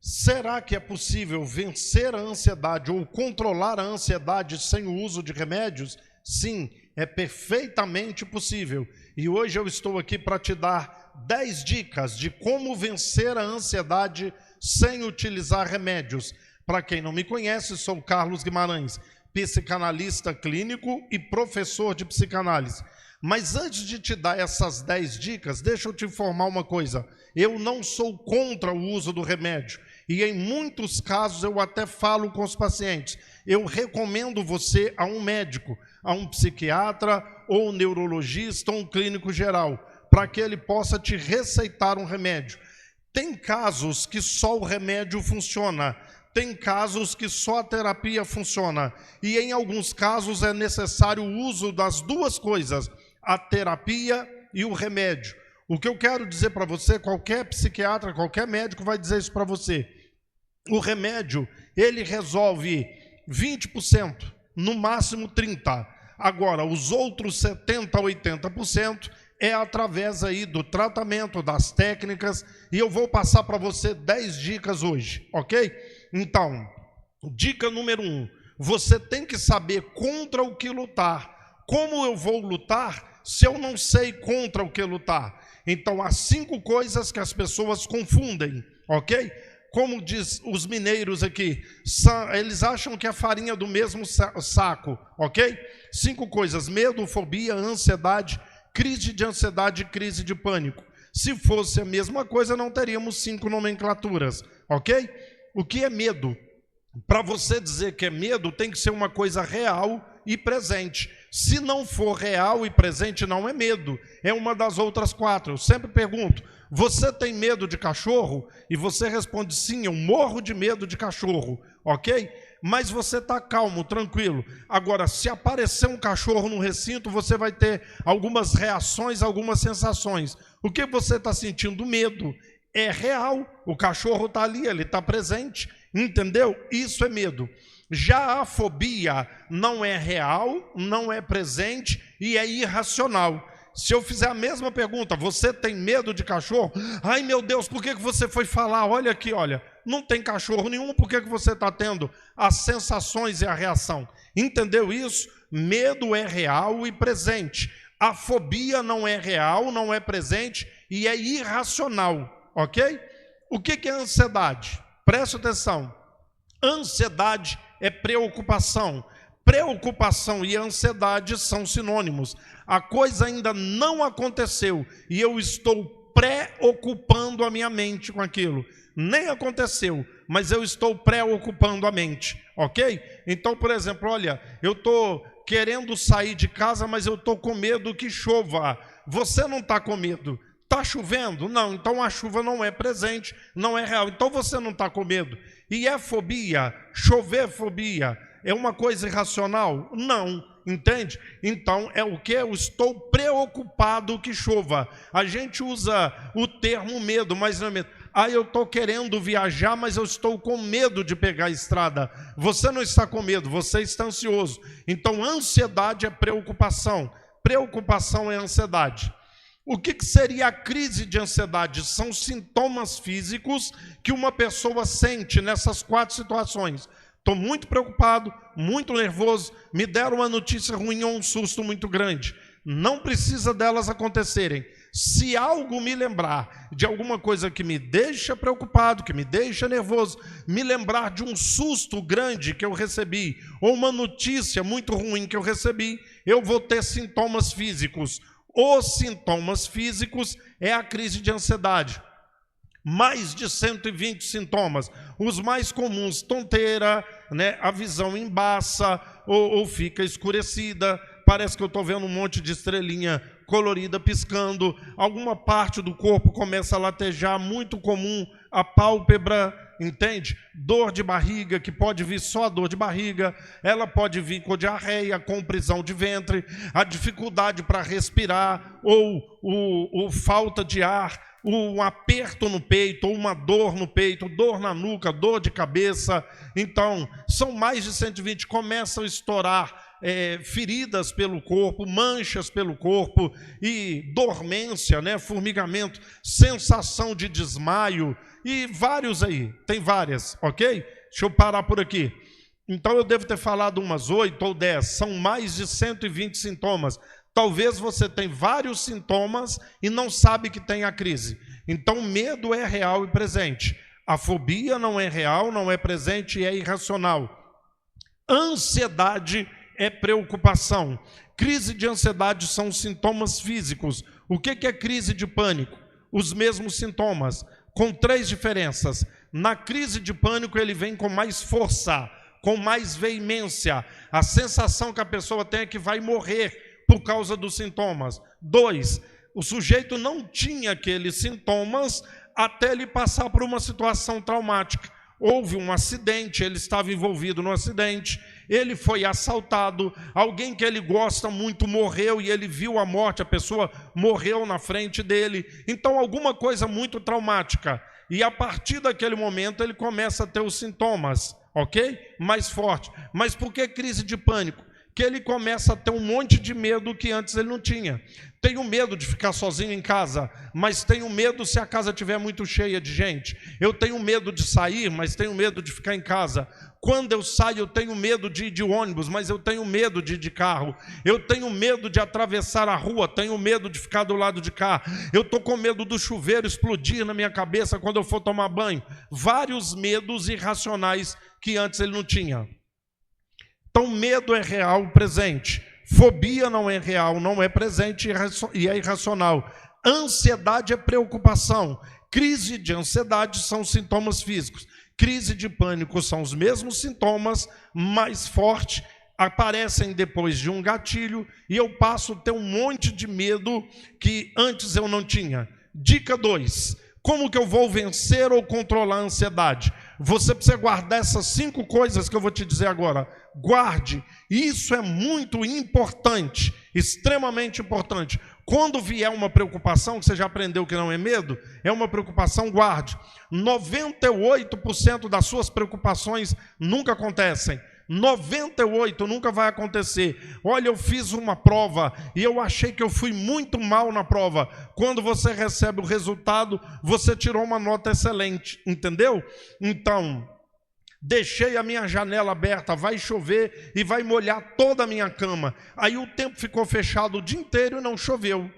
Será que é possível vencer a ansiedade ou controlar a ansiedade sem o uso de remédios? Sim, é perfeitamente possível. E hoje eu estou aqui para te dar 10 dicas de como vencer a ansiedade sem utilizar remédios. Para quem não me conhece, sou Carlos Guimarães, psicanalista clínico e professor de psicanálise. Mas antes de te dar essas 10 dicas, deixa eu te informar uma coisa. Eu não sou contra o uso do remédio. E em muitos casos eu até falo com os pacientes. Eu recomendo você a um médico, a um psiquiatra, ou um neurologista, ou um clínico geral, para que ele possa te receitar um remédio. Tem casos que só o remédio funciona. Tem casos que só a terapia funciona. E em alguns casos é necessário o uso das duas coisas, a terapia e o remédio. O que eu quero dizer para você, qualquer psiquiatra, qualquer médico vai dizer isso para você. O remédio, ele resolve 20%, no máximo 30%. Agora, os outros 70%, 80% é através aí do tratamento, das técnicas, e eu vou passar para você 10 dicas hoje, ok? Então, dica número 1, você tem que saber contra o que lutar. Como eu vou lutar se eu não sei contra o que lutar? Então, há 5 coisas que as pessoas confundem, ok? Como diz os mineiros aqui, eles acham que é farinha do mesmo saco, ok? 5 coisas: medo, fobia, ansiedade, crise de ansiedade e crise de pânico. Se fosse a mesma coisa, não teríamos 5 nomenclaturas, ok? O que é medo? Para você dizer que é medo, tem que ser uma coisa real e presente. Se não for real e presente, não é medo. É uma das outras 4. Eu sempre pergunto, você tem medo de cachorro? E você responde, sim, eu morro de medo de cachorro, ok? Mas você está calmo, tranquilo. Agora, se aparecer um cachorro no recinto, você vai ter algumas reações, algumas sensações. O que você está sentindo? Medo. É real, o cachorro está ali, ele está presente, entendeu? Isso é medo. Já a fobia não é real, não é presente e é irracional. Se eu fizer a mesma pergunta, você tem medo de cachorro? Ai meu Deus, por que você foi falar? Olha aqui, olha, não tem cachorro nenhum, por que você está tendo as sensações e a reação? Entendeu isso? Medo é real e presente. A fobia não é real, não é presente e é irracional. Ok? O que é ansiedade? Preste atenção. Ansiedade é preocupação. Preocupação e ansiedade são sinônimos. A coisa ainda não aconteceu e eu estou preocupando a minha mente com aquilo. Nem aconteceu, mas eu estou preocupando a mente. Ok? Então, por exemplo, olha, eu estou querendo sair de casa, mas eu estou com medo que chova. Você não está com medo. Está chovendo? Não, então a chuva não é presente, não é real. Então você não está com medo. E é fobia? Chover fobia? É uma coisa irracional? Não, entende? Então é o que? Eu estou preocupado que chova. A gente usa o termo medo, mas não é medo. Ah, eu estou querendo viajar, mas eu estou com medo de pegar a estrada. Você não está com medo, você está ansioso. Então ansiedade é preocupação. Preocupação é ansiedade. O que seria a crise de ansiedade? São sintomas físicos que uma pessoa sente nessas 4 situações. Estou muito preocupado, muito nervoso, me deram uma notícia ruim ou um susto muito grande. Não precisa delas acontecerem. Se algo me lembrar de alguma coisa que me deixa preocupado, que me deixa nervoso, me lembrar de um susto grande que eu recebi, ou uma notícia muito ruim que eu recebi, eu vou ter sintomas físicos. Os sintomas físicos é a crise de ansiedade. Mais de 120 sintomas. Os mais comuns, tonteira, né? A visão embaça ou fica escurecida. Parece que eu estou vendo um monte de estrelinha colorida piscando. Alguma parte do corpo começa a latejar, muito comum, a pálpebra, entende? Dor de barriga, que pode vir só a dor de barriga, ela pode vir com diarreia, com prisão de ventre, a dificuldade para respirar, ou falta de ar, um aperto no peito, ou uma dor no peito, dor na nuca, dor de cabeça. Então, são mais de 120, começam a estourar feridas pelo corpo, manchas pelo corpo e dormência, né? Formigamento, sensação de desmaio e vários aí, tem várias, ok? Deixa eu parar por aqui. Então eu devo ter falado umas 8 ou 10, são mais de 120 sintomas. Talvez você tenha vários sintomas e não sabe que tem a crise. Então, medo é real e presente. A fobia não é real, não é presente e é irracional. Ansiedade é preocupação. Crise de ansiedade são sintomas físicos. O que é crise de pânico? Os mesmos sintomas, com 3 diferenças. Na crise de pânico, ele vem com mais força, com mais veemência. A sensação que a pessoa tem é que vai morrer por causa dos sintomas. 2, o sujeito não tinha aqueles sintomas até ele passar por uma situação traumática. Houve um acidente, ele estava envolvido no acidente, ele foi assaltado, alguém que ele gosta muito morreu e ele viu a morte, a pessoa morreu na frente dele. Então, alguma coisa muito traumática. E a partir daquele momento ele começa a ter os sintomas, ok? Mais forte. Mas por que crise de pânico? Que ele começa a ter um monte de medo que antes ele não tinha. Tenho medo de ficar sozinho em casa, mas tenho medo se a casa estiver muito cheia de gente. Eu tenho medo de sair, mas tenho medo de ficar em casa. Quando eu saio, eu tenho medo de ir de ônibus, mas eu tenho medo de ir de carro. Eu tenho medo de atravessar a rua, tenho medo de ficar do lado de cá. Eu estou com medo do chuveiro explodir na minha cabeça quando eu for tomar banho. Vários medos irracionais que antes ele não tinha. Então, medo é real, presente. Fobia não é real, não é presente e é irracional. Ansiedade é preocupação. Crise de ansiedade são sintomas físicos. Crise de pânico são os mesmos sintomas, mais forte, aparecem depois de um gatilho e eu passo a ter um monte de medo que antes eu não tinha. Dica 2. Como que eu vou vencer ou controlar a ansiedade? Você precisa guardar essas 5 coisas que eu vou te dizer agora. Guarde. Isso é muito importante, extremamente importante. Quando vier uma preocupação, que você já aprendeu que não é medo, é uma preocupação, guarde. 98% das suas preocupações nunca acontecem. 98 nunca vai acontecer. Olha, eu fiz uma prova e eu achei que eu fui muito mal na prova. Quando você recebe o resultado, você tirou uma nota excelente, entendeu? Então, deixei a minha janela aberta, vai chover e vai molhar toda a minha cama. Aí o tempo ficou fechado o dia inteiro e não choveu.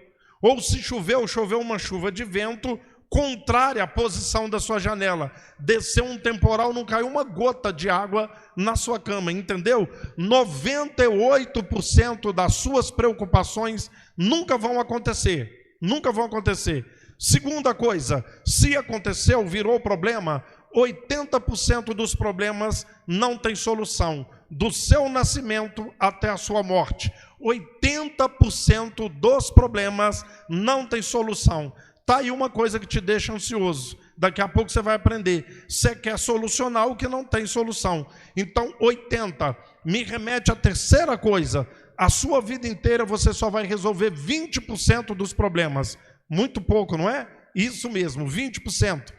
Ou se choveu, choveu uma chuva de vento contrária à posição da sua janela. Desceu um temporal, não caiu uma gota de água na sua cama, entendeu? 98% das suas preocupações nunca vão acontecer. Nunca vão acontecer. Segunda coisa, se aconteceu, virou problema, 80% dos problemas não tem solução. Do seu nascimento até a sua morte. 80% dos problemas não tem solução. Está aí uma coisa que te deixa ansioso. Daqui a pouco você vai aprender. Você quer solucionar o que não tem solução. Então, 80%. Me remete à terceira coisa. A sua vida inteira você só vai resolver 20% dos problemas. Muito pouco, não é? Isso mesmo, 20%.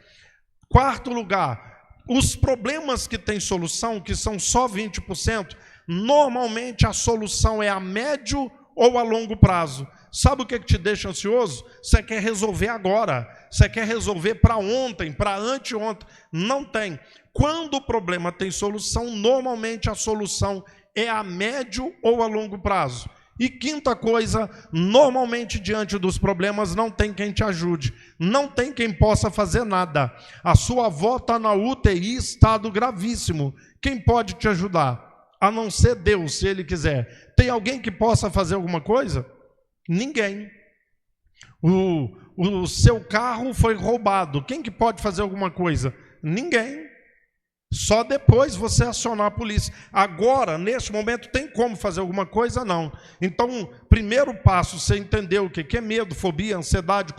Quarto lugar, os problemas que têm solução, que são só 20%, normalmente a solução é a médio ou a longo prazo. Sabe o que te deixa ansioso? Você quer resolver agora, você quer resolver para ontem, para anteontem. Não tem. Quando o problema tem solução, normalmente a solução é a médio ou a longo prazo. E quinta coisa, normalmente diante dos problemas não tem quem te ajude, não tem quem possa fazer nada. A sua avó está na UTI, estado gravíssimo. Quem pode te ajudar? A não ser Deus, se Ele quiser. Tem alguém que possa fazer alguma coisa? Ninguém. O seu carro foi roubado. Quem que pode fazer alguma coisa? Ninguém. Só depois você acionar a polícia. Agora, neste momento, tem como fazer alguma coisa? Não. Então, primeiro passo, você entendeu o que é medo, fobia, ansiedade,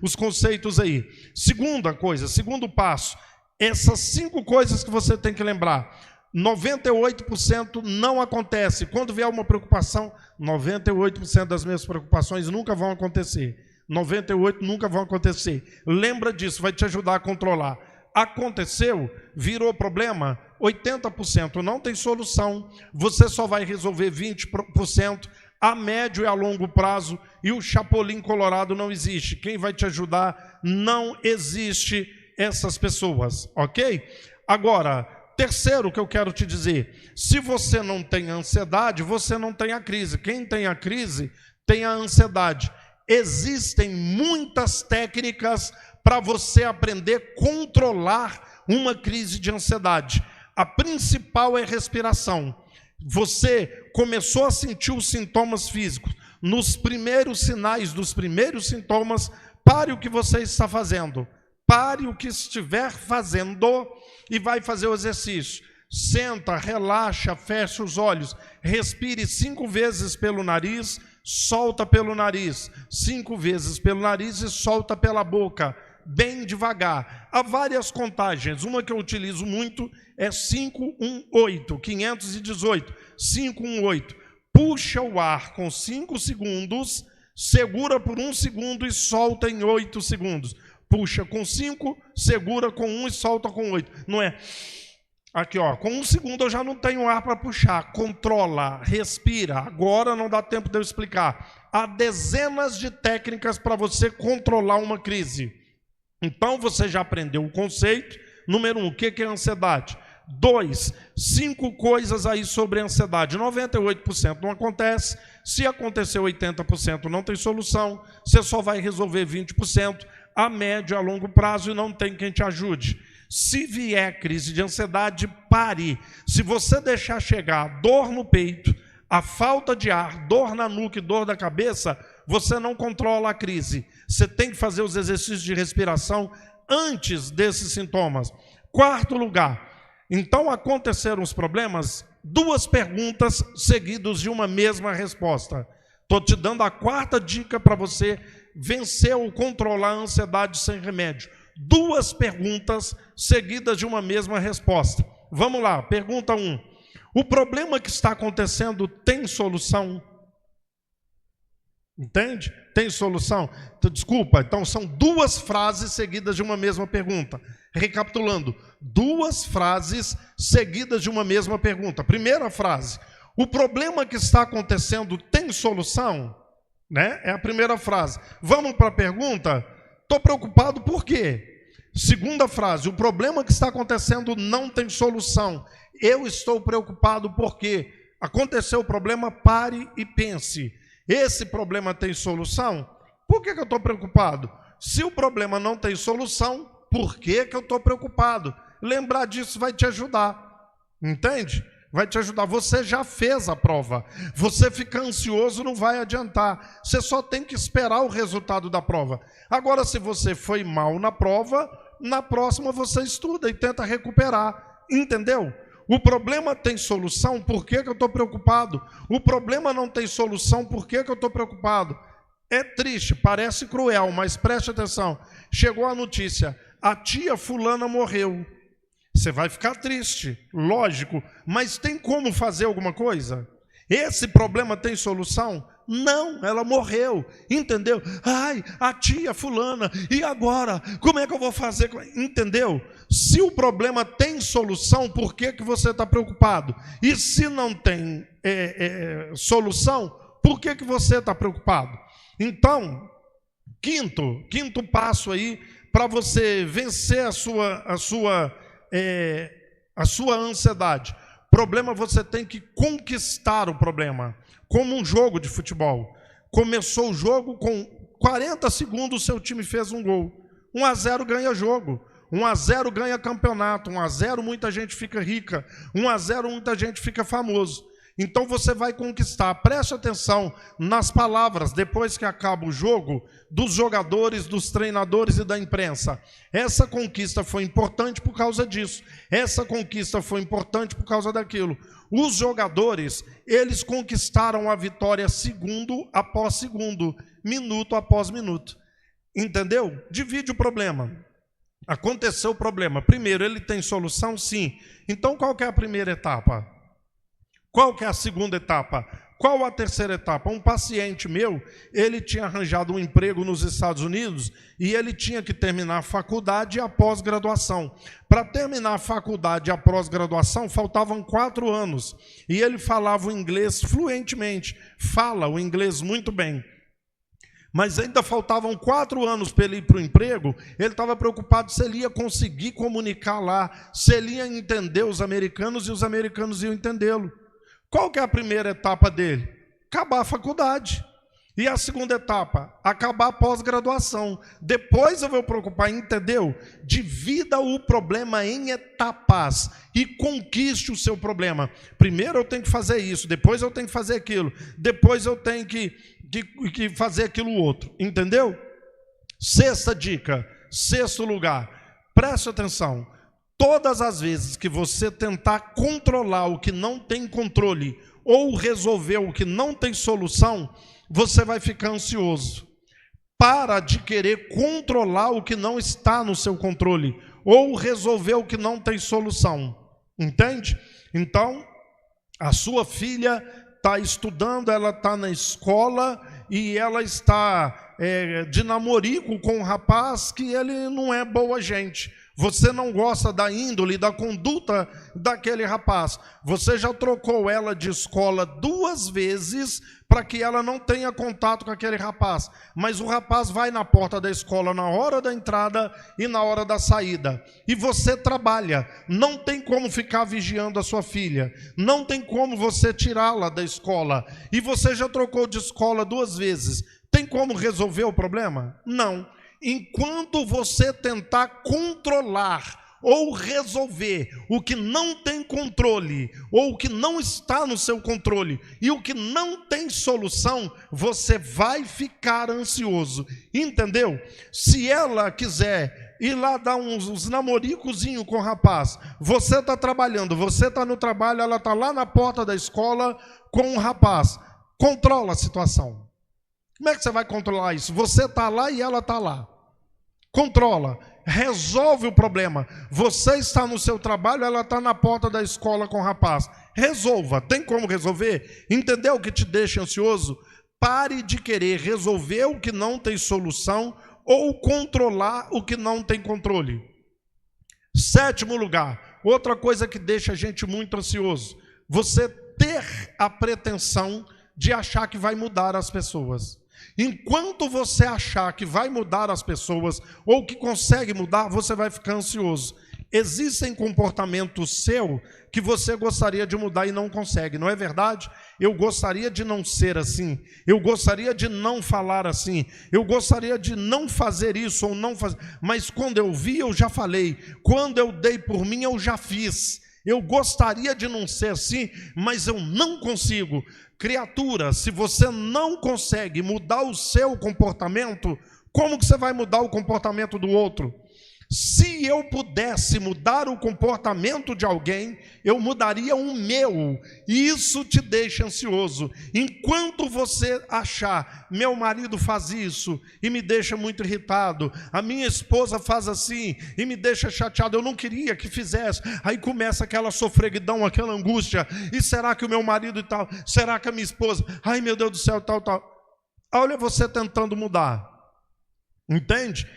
os conceitos aí. Segunda coisa, segundo passo, essas 5 coisas que você tem que lembrar. 98% não acontece. Quando vier uma preocupação, 98% das minhas preocupações nunca vão acontecer. 98% nunca vão acontecer. Lembra disso, vai te ajudar a controlar. Aconteceu, virou problema, 80% não tem solução, você só vai resolver 20% a médio e a longo prazo, e o Chapolin Colorado não existe. Quem vai te ajudar? Não existe essas pessoas, ok? Agora, terceiro que eu quero te dizer, se você não tem ansiedade, você não tem a crise. Quem tem a crise tem a ansiedade. Existem muitas técnicas para você aprender a controlar uma crise de ansiedade. A principal é respiração. Você começou a sentir os sintomas físicos. Nos primeiros sinais dos primeiros sintomas, pare o que você está fazendo. Pare o que estiver fazendo e vai fazer o exercício. Senta, relaxa, fecha os olhos. Respire 5 vezes pelo nariz, solta pelo nariz. 5 vezes pelo nariz e solta pela boca. Bem devagar. Há várias contagens. Uma que eu utilizo muito é 518, 518, 518. Puxa o ar com 5 segundos, segura por 1 segundo e solta em 8 segundos. Puxa com 5, segura com 1 e solta com 8. Não é? Aqui, ó, com 1 segundo eu já não tenho ar para puxar. Controla, respira. Agora não dá tempo de eu explicar. Há dezenas de técnicas para você controlar uma crise. Então você já aprendeu o conceito. Número 1, o que é ansiedade? 2, 5 coisas aí sobre a ansiedade. 98% não acontece. Se acontecer 80% não tem solução. Você só vai resolver 20% a médio, a longo prazo, e não tem quem te ajude. Se vier crise de ansiedade, pare. Se você deixar chegar dor no peito, a falta de ar, dor na nuca e dor da cabeça, você não controla a crise. Você tem que fazer os exercícios de respiração antes desses sintomas. 4º lugar, então aconteceram os problemas, 2 perguntas seguidas de uma mesma resposta. Estou te dando a 4ª dica para você vencer ou controlar a ansiedade sem remédio. 2 perguntas seguidas de uma mesma resposta. Vamos lá, pergunta 1. O problema que está acontecendo tem solução? Entende? Tem solução? Então, desculpa, então são 2 frases seguidas de uma mesma pergunta. Recapitulando, 2 frases seguidas de uma mesma pergunta. Primeira frase, o problema que está acontecendo tem solução? Né? É a primeira frase. Vamos para a pergunta? Estou preocupado por quê? Segunda frase, o problema que está acontecendo não tem solução. Eu estou preocupado porque aconteceu o problema, pare e pense. Esse problema tem solução? Por que eu estou preocupado? Se o problema não tem solução, por que eu estou preocupado? Lembrar disso vai te ajudar. Entende? Vai te ajudar. Você já fez a prova. Você ficar ansioso não vai adiantar. Você só tem que esperar o resultado da prova. Agora, se você foi mal na prova, na próxima você estuda e tenta recuperar. Entendeu? O problema tem solução, por que eu estou preocupado? O problema não tem solução, por que eu estou preocupado? É triste, parece cruel, mas preste atenção. Chegou a notícia, a tia fulana morreu. Você vai ficar triste, lógico, mas tem como fazer alguma coisa? Esse problema tem solução? Não, ela morreu, entendeu? Ai, a tia fulana, e agora? Como é que eu vou fazer? Entendeu? Se o problema tem solução, por que você está preocupado? E se não tem solução, por que você está preocupado? Então, quinto passo aí, para você vencer a sua ansiedade. Problema, você tem que conquistar o problema. Como um jogo de futebol. Começou o jogo, com 40 segundos o seu time fez um gol. 1-0 ganha jogo. 1-0 ganha campeonato. 1-0 muita gente fica rica. 1-0 muita gente fica famoso. Então você vai conquistar. Preste atenção nas palavras, depois que acaba o jogo, dos jogadores, dos treinadores e da imprensa. Essa conquista foi importante por causa disso. Essa conquista foi importante por causa daquilo. Os jogadores, eles conquistaram a vitória segundo após segundo, minuto após minuto. Entendeu? Divide o problema. Aconteceu o problema. Primeiro, ele tem solução? Sim. Então, qual que é a primeira etapa? Qual que é a segunda etapa? Qual a terceira etapa? Um paciente meu, ele tinha arranjado um emprego nos Estados Unidos e ele tinha que terminar a faculdade e a pós-graduação. Para terminar a faculdade e a pós-graduação, faltavam 4 anos. E ele falava o inglês fluentemente, fala o inglês muito bem. Mas ainda faltavam 4 anos para ele ir para o emprego, ele estava preocupado se ele ia conseguir comunicar lá, se ele ia entender os americanos e os americanos iam entendê-lo. Qual que é a primeira etapa dele? Acabar a faculdade. E a segunda etapa? Acabar a pós-graduação. Depois eu vou preocupar, entendeu? Divida o problema em etapas e conquiste o seu problema. Primeiro eu tenho que fazer isso, depois eu tenho que fazer aquilo, depois eu tenho que fazer aquilo outro. Entendeu? Sexta dica, sexto lugar. Preste atenção. Todas as vezes que você tentar controlar o que não tem controle ou resolver o que não tem solução, você vai ficar ansioso. Para de querer controlar o que não está no seu controle ou resolver o que não tem solução. Entende? Então, a sua filha está estudando, ela está na escola e ela está de namorico com um rapaz que ele não é boa gente. Você não gosta da índole, da conduta daquele rapaz. Você já trocou ela de escola 2 vezes para que ela não tenha contato com aquele rapaz. Mas o rapaz vai na porta da escola na hora da entrada e na hora da saída. E você trabalha. Não tem como ficar vigiando a sua filha. Não tem como você tirá-la da escola. E você já trocou de escola 2 vezes. Tem como resolver o problema? Não. Enquanto você tentar controlar ou resolver o que não tem controle, ou o que não está no seu controle, e o que não tem solução, você vai ficar ansioso. Entendeu? Se ela quiser ir lá dar uns namoricozinhos com o rapaz, você está trabalhando, você está no trabalho, ela está lá na porta da escola com o rapaz, controla a situação. Como é que você vai controlar isso? Você está lá e ela está lá. Controla, resolve o problema. Você está no seu trabalho, ela está na porta da escola com o rapaz. Resolva, tem como resolver? Entendeu o que te deixa ansioso? Pare de querer resolver o que não tem solução ou controlar o que não tem controle. 7º lugar, outra coisa que deixa a gente muito ansioso. Você ter a pretensão de achar que vai mudar as pessoas. Enquanto você achar que vai mudar as pessoas ou que consegue mudar, você vai ficar ansioso. Existem comportamentos seus que você gostaria de mudar e não consegue, não é verdade? Eu gostaria de não ser assim, eu gostaria de não falar assim, eu gostaria de não fazer isso ou não fazer, mas quando eu vi, eu já falei, quando eu dei por mim, eu já fiz. Eu gostaria de não ser assim, mas eu não consigo. Criatura, se você não consegue mudar o seu comportamento, como que você vai mudar o comportamento do outro? Se eu pudesse mudar o comportamento de alguém, eu mudaria o meu. Isso te deixa ansioso. Enquanto você achar, meu marido faz isso e me deixa muito irritado, a minha esposa faz assim e me deixa chateado, eu não queria que fizesse. Aí começa aquela sofreguidão, aquela angústia. E será que o meu marido e tal? Será que a minha esposa? Ai, meu Deus do céu, tal. Olha você tentando mudar. Entende?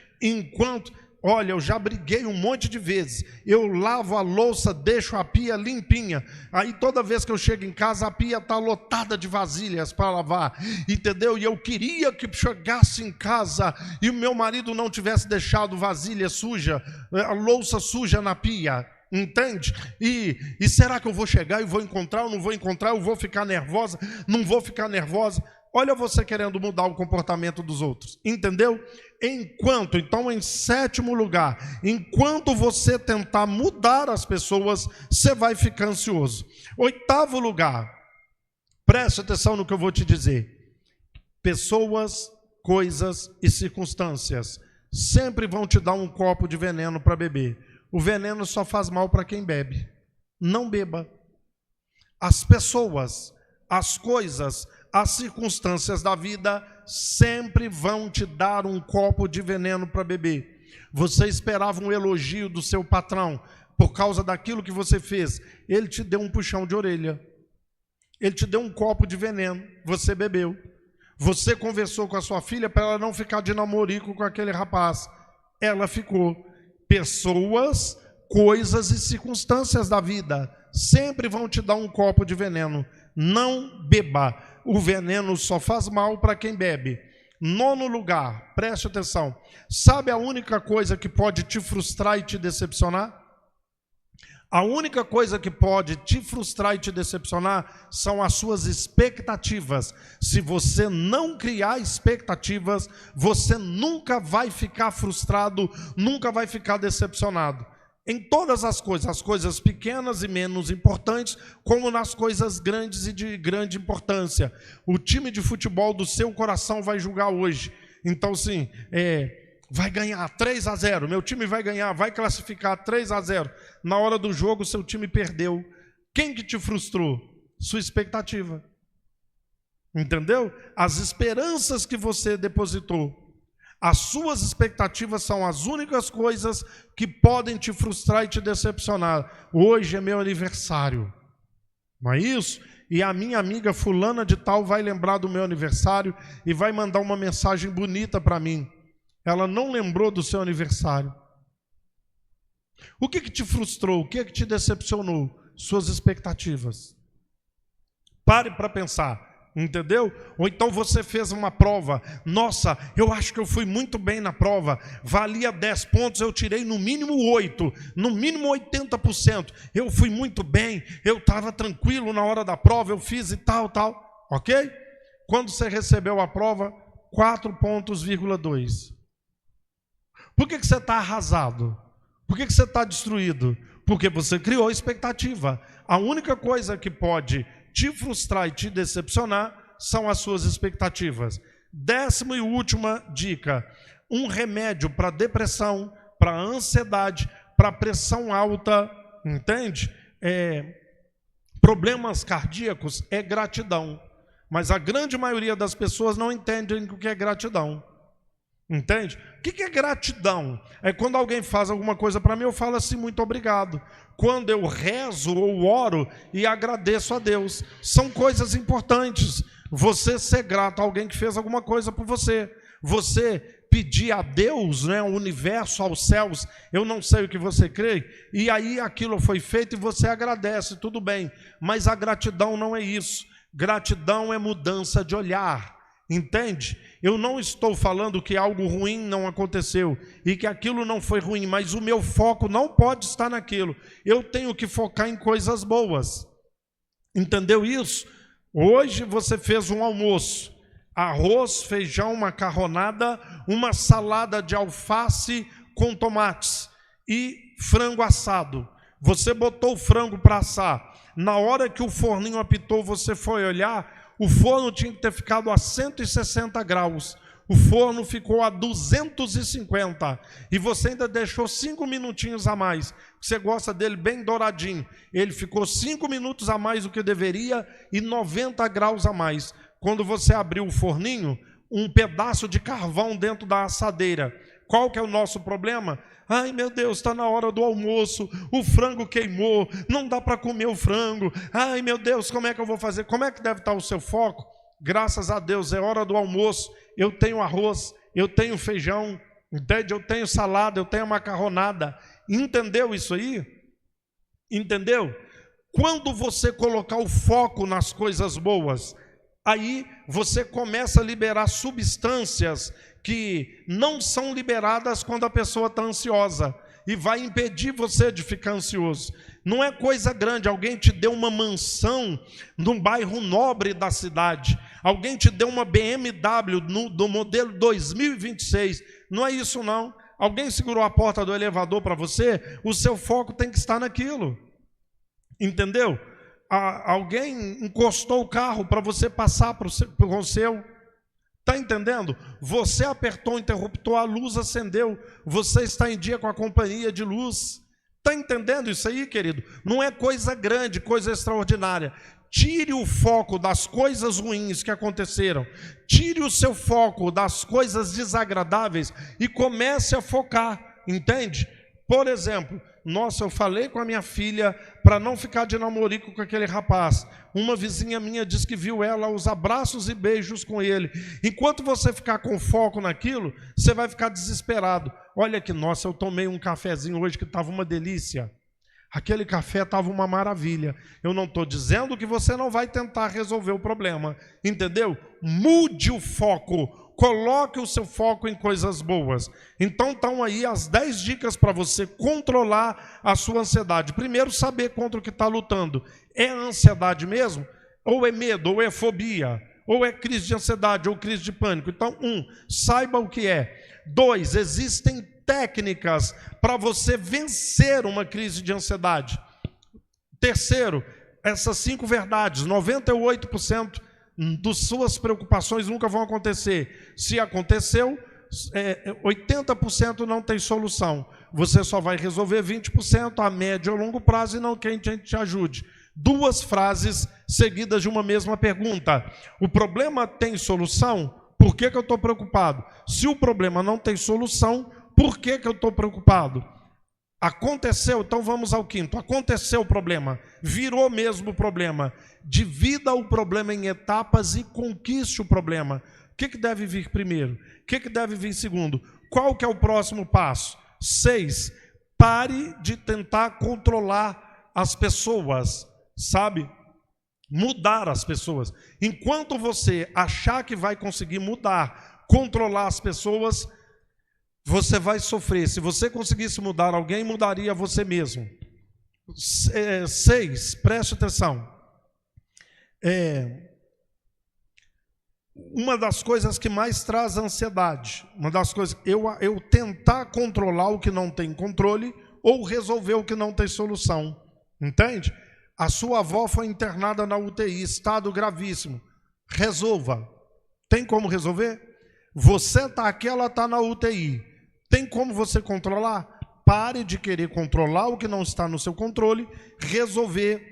Olha, eu já briguei um monte de vezes. Eu lavo a louça, deixo a pia limpinha. Aí toda vez que eu chego em casa, a pia está lotada de vasilhas para lavar. Entendeu? E eu queria que chegasse em casa e o meu marido não tivesse deixado vasilha suja, a louça suja na pia. Entende? E será que eu vou chegar e vou encontrar ou não vou encontrar? Eu vou ficar nervosa? Não vou ficar nervosa? Olha você querendo mudar o comportamento dos outros. Entendeu? Então em 7º lugar, enquanto você tentar mudar as pessoas, você vai ficar ansioso. 8º lugar, preste atenção no que eu vou te dizer. Pessoas, coisas e circunstâncias sempre vão te dar um copo de veneno para beber. O veneno só faz mal para quem bebe. Não beba. As pessoas, as coisas, as circunstâncias da vida sempre vão te dar um copo de veneno para beber. Você esperava um elogio do seu patrão por causa daquilo que você fez. Ele te deu um puxão de orelha. Ele te deu um copo de veneno, você bebeu. Você conversou com a sua filha para ela não ficar de namorico com aquele rapaz. Ela ficou. Pessoas, coisas e circunstâncias da vida sempre vão te dar um copo de veneno. Não beba. O veneno só faz mal para quem bebe. 9º lugar, preste atenção. Sabe a única coisa que pode te frustrar e te decepcionar? A única coisa que pode te frustrar e te decepcionar são as suas expectativas. Se você não criar expectativas, você nunca vai ficar frustrado, nunca vai ficar decepcionado. Em todas as coisas pequenas e menos importantes, como nas coisas grandes e de grande importância. O time de futebol do seu coração vai jogar hoje. Então, sim, vai ganhar 3-0, meu time vai ganhar, vai classificar 3-0. Na hora do jogo, seu time perdeu. Quem que te frustrou? Sua expectativa. Entendeu? As esperanças que você depositou. As suas expectativas são as únicas coisas que podem te frustrar e te decepcionar. Hoje é meu aniversário, não é isso? E a minha amiga fulana de tal vai lembrar do meu aniversário e vai mandar uma mensagem bonita para mim. Ela não lembrou do seu aniversário. O que te frustrou? O que te decepcionou? Suas expectativas. Pare para pensar. Entendeu? Ou então você fez uma prova. Nossa, eu acho que eu fui muito bem na prova. Valia 10 pontos, eu tirei no mínimo 8. No mínimo 80%. Eu fui muito bem. Eu estava tranquilo na hora da prova. Eu fiz e tal. Ok? Quando você recebeu a prova, 4,2 pontos. Por que você está arrasado? Por que você está destruído? Porque você criou expectativa. A única coisa que pode te frustrar e te decepcionar são as suas expectativas. 10ª e última dica: um remédio para depressão, para ansiedade, para pressão alta, entende? Problemas cardíacos é gratidão. Mas a grande maioria das pessoas não entendem o que é gratidão. Entende? O que é gratidão? É quando alguém faz alguma coisa para mim, eu falo assim, muito obrigado. Quando eu rezo ou oro e agradeço a Deus. São coisas importantes. Você ser grato a alguém que fez alguma coisa por você. Você pedir a Deus, né, ao universo, aos céus, eu não sei o que você crê, e aí aquilo foi feito e você agradece, tudo bem. Mas a gratidão não é isso. Gratidão é mudança de olhar. Entende? Eu não estou falando que algo ruim não aconteceu e que aquilo não foi ruim, mas o meu foco não pode estar naquilo. Eu tenho que focar em coisas boas. Entendeu isso? Hoje você fez um almoço: arroz, feijão, macarronada, uma salada de alface com tomates e frango assado. Você botou o frango para assar. Na hora que o forninho apitou, você foi olhar, o forno tinha que ter ficado a 160 graus. O forno ficou a 250. E você ainda deixou 5 minutinhos a mais. Você gosta dele bem douradinho. Ele ficou 5 minutos a mais do que deveria e 90 graus a mais. Quando você abriu o forninho, um pedaço de carvão dentro da assadeira. Qual que é o nosso problema? Ai, meu Deus, está na hora do almoço, o frango queimou, não dá para comer o frango. Ai, meu Deus, como é que eu vou fazer? Como é que deve estar o seu foco? Graças a Deus, é hora do almoço, eu tenho arroz, eu tenho feijão, entende? Eu tenho salada, eu tenho macarronada. Entendeu isso aí? Entendeu? Quando você colocar o foco nas coisas boas, aí você começa a liberar substâncias que não são liberadas quando a pessoa está ansiosa, e vai impedir você de ficar ansioso. Não é coisa grande, alguém te deu uma mansão num bairro nobre da cidade, alguém te deu uma BMW do modelo 2026, não é isso não. Alguém segurou a porta do elevador para você, o seu foco tem que estar naquilo. Entendeu? Alguém encostou o carro para você passar para o seu. Está entendendo? Você apertou o interruptor, a luz acendeu. Você está em dia com a companhia de luz. Está entendendo isso aí, querido? Não é coisa grande, coisa extraordinária. Tire o foco das coisas ruins que aconteceram. Tire o seu foco das coisas desagradáveis e comece a focar. Entende? Por exemplo, nossa, eu falei com a minha filha para não ficar de namorico com aquele rapaz. Uma vizinha minha diz que viu ela os abraços e beijos com ele. Enquanto você ficar com foco naquilo, você vai ficar desesperado. Olha que, nossa, eu tomei um cafezinho hoje que estava uma delícia. Aquele café estava uma maravilha. Eu não estou dizendo que você não vai tentar resolver o problema, entendeu? Mude o foco, coloque o seu foco em coisas boas. Então estão aí as 10 dicas para você controlar a sua ansiedade. Primeiro, saber contra o que está lutando. É ansiedade mesmo? Ou é medo, ou é fobia? Ou é crise de ansiedade, ou crise de pânico? Então, saiba o que é. 2, existem técnicas para você vencer uma crise de ansiedade. Terceiro, essas 5 verdades, 98% das suas preocupações nunca vão acontecer. Se aconteceu, 80% não tem solução. Você só vai resolver 20% a médio ou longo prazo e não quem te ajude. 2 frases seguidas de uma mesma pergunta. O problema tem solução? Por que eu estou preocupado? Se o problema não tem solução, por que eu estou preocupado? Aconteceu, então vamos ao 5º. Aconteceu o problema, virou mesmo o problema. Divida o problema em etapas e conquiste o problema. O que deve vir primeiro? O que deve vir segundo? Qual que é o próximo passo? 6, pare de tentar controlar as pessoas, sabe? Mudar as pessoas. Enquanto você achar que vai conseguir mudar, controlar as pessoas, você vai sofrer. Se você conseguisse mudar alguém, mudaria você mesmo. 6, preste atenção. Uma das coisas que mais traz ansiedade, uma das coisas, eu tentar controlar o que não tem controle ou resolver o que não tem solução. Entende? A sua avó foi internada na UTI, estado gravíssimo. Resolva. Tem como resolver? Você está aqui, ela está na UTI. Tem como você controlar? Pare de querer controlar o que não está no seu controle, resolver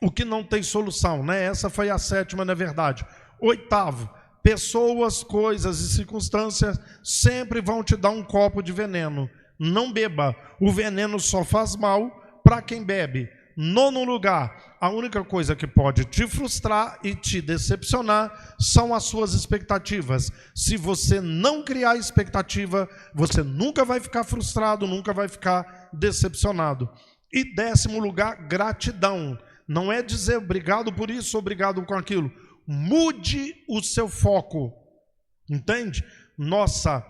o que não tem solução, né? Essa foi a 7ª, na verdade. 8º, pessoas, coisas e circunstâncias sempre vão te dar um copo de veneno. Não beba. O veneno só faz mal para quem bebe. 9º lugar, a única coisa que pode te frustrar e te decepcionar são as suas expectativas. Se você não criar expectativa, você nunca vai ficar frustrado, nunca vai ficar decepcionado. E 10º lugar, gratidão. Não é dizer obrigado por isso, obrigado com aquilo. Mude o seu foco. Entende? Nossa,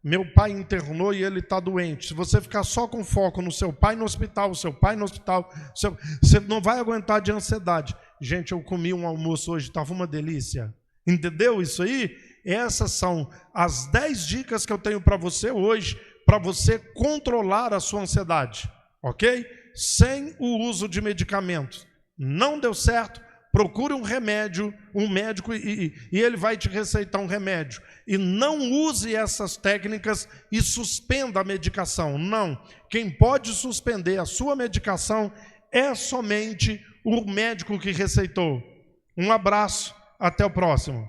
meu pai internou e ele está doente. Se você ficar só com foco no seu pai no hospital, você não vai aguentar de ansiedade. Gente, eu comi um almoço hoje, estava uma delícia. Entendeu isso aí? Essas são as 10 dicas que eu tenho para você hoje, para você controlar a sua ansiedade. Ok? Sem o uso de medicamentos. Não deu certo? Procure um remédio, um médico, e ele vai te receitar um remédio. E não use essas técnicas e suspenda a medicação. Não. Quem pode suspender a sua medicação é somente o médico que receitou. Um abraço, até o próximo.